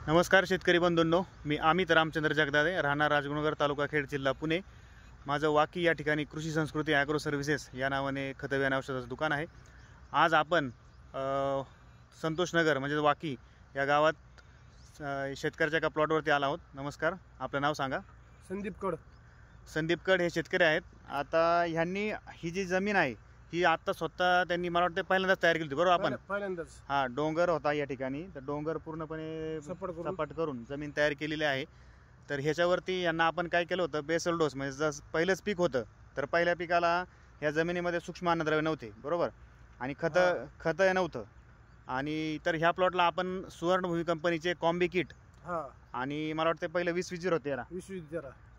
नमस्कार शेतकरी बंधूंनो, मी अमित रामचंद्र जगदाळे, राहणार राजगुरुनगर, तालुका खेड, जिल्हा पुणे। माझं वाकी या ठिकाणी कृषी संस्कृती ॲग्रो सर्व्हिसेस या नावाने खतं बियाणे औषधाचं दुकान आहे। आज आपण संतोषनगर म्हणजे वाकी या गावात शेतकऱ्याच्या एका प्लॉटवरती आला आहोत। नमस्कार, आपलं नाव सांगा? संदीप कड हे शेतकरी आहेत। आता ह्यांनी ही जी जमीन आहे ही आता स्वतः त्यांनी मला वाटतं पहिल्यांदाच तयार केली होती, बरोबर? आपण पहिल्यांदाच हां, डोंगर होता या ठिकाणी, तर डोंगर पूर्णपणे सपाट करून जमीन तयार केलेली आहे। तर ह्याच्यावरती यांना आपण काय केलं होतं, बेसल डोस म्हणजे जसं पहिलंच पीक होतं, तर पहिल्या पिकाला ह्या जमिनीमध्ये सूक्ष्म अन्नद्रव्य नव्हते, बरोबर, आणि खतं नव्हतं। आणि तर ह्या प्लॉटला आपण सुवर्णभूमी कंपनीचे कॉम्बी किट आणि मला वाटतं पहिलं 20-20-13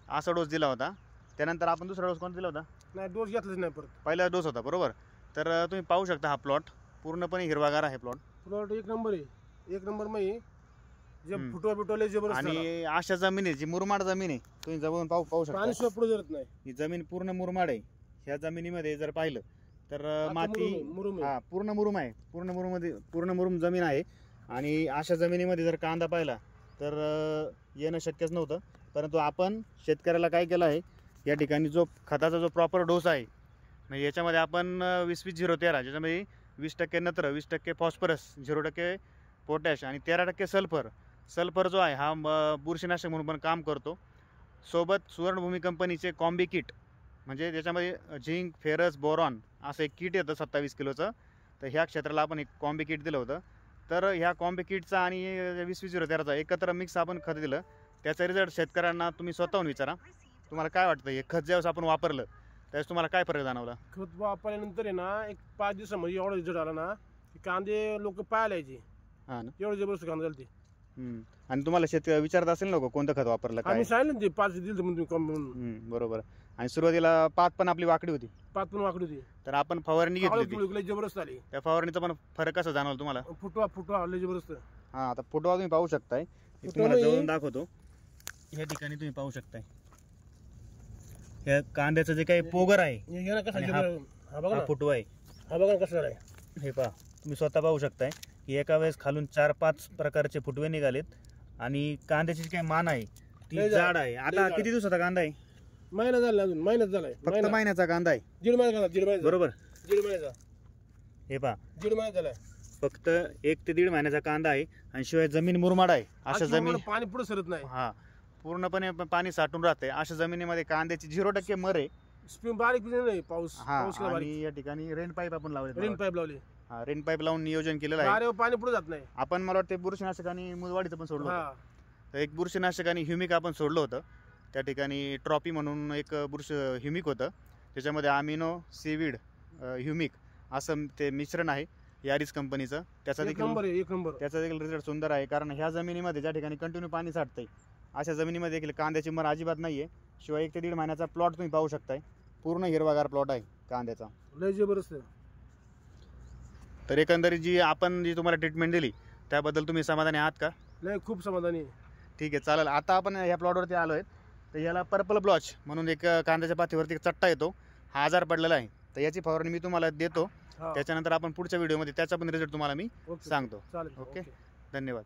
असा डोस दिला होता। त्यानंतर आपण दुसरा डोस कोणता दिला होता? नाही, डोस घेतलाच नाही परत, पहिला डोस होता, बरोबर। तर तुम्ही पाहू शकता हा प्लॉट पूर्णपणे हिरवागार आहे। प्लॉट एक नंबर आहे, एक नंबर मध्ये जे फुटवा जबरदस्त। आणि अशा जमीन जी मुरमाड जमीन आहे, तुम्ही जवळून पाहू शकता, पाणी सुद्धा पुढे जात नाही। ही जमीन पूर्ण मुरमाड आहे। ह्या जमिनीमध्ये जर पाहिलं तर माती पूर्ण मुरुम आहे, पूर्ण मुरुम जमीन आहे। आणि अशा जमिनीमध्ये जर कांदा पाहिला तर येणं शक्यच नव्हतं, परंतु आपण शेतकऱ्याला काय केलं आहे, या ठिकाणी जो खताचा जो प्रॉपर डोस आहे, म्हणजे याच्यामध्ये आपण 20-20-13 ज्याच्यामध्ये 20% नत्र, 20% फॉस्फरस, 0% पोटॅश आणि 13% सल्फर जो आहे हा बुरशीनाशक म्हणून पण काम करतो। सोबत सुवर्णभूमी कंपनीचे कॉम्बी किट म्हणजे त्याच्यामध्ये झिंक, फेरस, बोरॉन असं एक किट येतं 27 किलोचं। तर ह्या क्षेत्राला आपण एक कॉम्बी किट दिलं होतं। तर ह्या कॉम्बी किटचा आणि 20-20-13चा एकत्र मिक्स आपण खत दिलं। त्याचा रिझल्ट शेतकऱ्यांना तुम्ही स्वतःहून विचारा, तुम्हाला काय वाटतं? हे खत ज्यावेळेस आपण वापरलं त्यावेळेस तुम्हाला काय फरक जाणवला? खत वापरल्यानंतर आहे ना, एक 5 दिवसामध्ये एवढा रिझल्ट आला ना की कांदे लोक पाहायला यायचे। हां ना, एवढं जबरदस्त कांदे झाले ते। आणि तुम्हाला शेतकरी विचारत असेल ना कोणतं खत वापरलं काय? आम्ही सांगितलं ते 5 दिलं म्हणून कम म्हणून। बरोबर। आणि सुरुवातीला पात पण आपली वाकडी होती, वाकडी होती, तर आपण फवारणी घेतली होती, जबरदस्त आली। त्या फवारणीचा पण फरक कसा जाणवला तुम्हाला? फुटवा लय जबरदस्त। हां, आता फुटवा तुम्ही पाहू शकताय, तुम्हाला जवळून दाखवतो। या ठिकाणी तुम्ही पाहू शकताय या कांद्याचं जे काही पोगर आहे, हा फुटवा आहे, हा बघा कसा आहे, हे पहा, तुम्ही स्वतः पाहू शकताय की एका वेळेस खालून 4-5 प्रकारचे फुटवे निघालेत। आणि कांद्याची जी काही मान आहे ती जाड आहे। आता किती दिवसाचा कांदा आहे? महिना झाला, अजून महिन्यात झालाय, फक्त महिन्याचा कांदा आहे, दीड महिना बरोबर, दीड महिन्याचा। हे पहा, दीड महिना झालाय, फक्त 1 ते 1.5 महिन्याचा कांदा आहे। आणि शिवाय जमीन मुरमाड आहे, अशा जमीन पाणी पुढे सरत नाही, हा पूर्णपणे पाणी साठून राहते। अशा जमिनीमध्ये कांद्याची 0% मर आहे, बारीक नाही पाऊस। आणि या ठिकाणी रेन पाईप आपण लावले, रेन पाईप लावून नियोजन केलेलं आहे। पाणी पुढे जात नाही। आपण मला वाटतं बुरशीनाशक आणि मुळवाडीचं पण सोडलं होतं। तर एक बुरशीनाशक आणि ह्युमिक आपण सोडलं होतं त्या ठिकाणी। ट्रॉपी म्हणून एक ह्युमिक होतं, त्याच्यामध्ये अमिनो, सीविड, ह्युमिक असं ते मिश्रण आहे यारिस कंपनीचं। त्याचा देखील रिझल्ट सुंदर आहे, कारण ह्या जमिनीमध्ये ज्या ठिकाणी कंटिन्यू पाणी साठतंय अशा जमिनीमध्ये देखील कांद्याची मर अजिबात नाही आहे। शिवाय 1 ते 1.5 महिन्याचा प्लॉट तुम्ही पाहू शकताय, पूर्ण हिरवागार प्लॉट आहे कांद्याचा, लय जबरदस्त। तर एकंदरीत जी तुम्हाला ट्रीटमेंट दिली त्याबद्दल तुम्ही समाधानी आहात का? नाही, खूप समाधानी। ठीक आहे, चालेल। आता आपण ह्या प्लॉटवरती आलो आहे, तर याला पर्पल ब्लॉच म्हणून एक कांद्याच्या पातीवरती एक चट्टा येतो, हा आजार पडलेला आहे। तर याची फवारणी मी तुम्हाला देतो, त्याच्यानंतर आपण पुढच्या व्हिडिओमध्ये त्याचा पण रिझल्ट तुम्हाला मी सांगतो। चालेल, ओके, धन्यवाद।